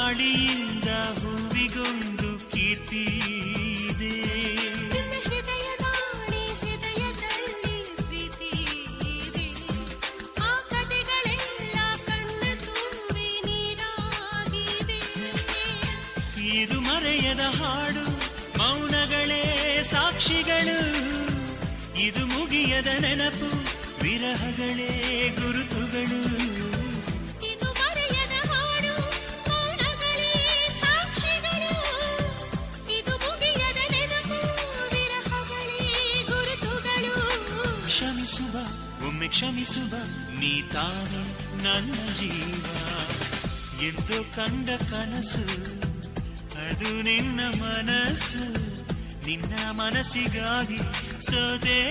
ಗಾಳಿಯಿಂದ ಹೂವಿಗೊಂದು ಕೀರ್ತಿ ಇದೆ. ಹೃದಯದಾಣೆ ಹೃದಯದಲ್ಲಿ ಪ್ರೀತಿ ಇದೆ. ಆ ಕಥೆಗಳೆಲ್ಲ ಕಣ್ಣ ತುಂಬಿ ನೀರಾಗಿದೆ. ಇದು ಮರೆಯದ ಹಾಡು, ಮೌನಗಳೇ ಸಾಕ್ಷಿಗಳು. ಇದು ಮುಗಿಯದ ನೆನಪು, ವಿರಹಗಳೇ ಗುರುತುಗಳು. ಇದು ಮರೆಯದ ಹಾಡು, ಮೌನಗಳೇ ಸಾಕ್ಷಿಗಳು. ಇದು ಮುಗಿಯದ ನೆನಪು, ವಿರಹಗಳೇ ಗುರುತುಗಳು. ಕ್ಷಮಿಸುವ, ಒಮ್ಮೆ ಕ್ಷಮಿಸುವ, ನೀ ತಾನೆ ನನ್ನ ಜೀವ. ಎಂದು ಕಂಡ ಕನಸು ಅದು ನಿನ್ನ ಮನಸ್ಸು. ನಿನ್ನ ಮನಸ್ಸಿಗಾಗಿ ಸೋದೆ.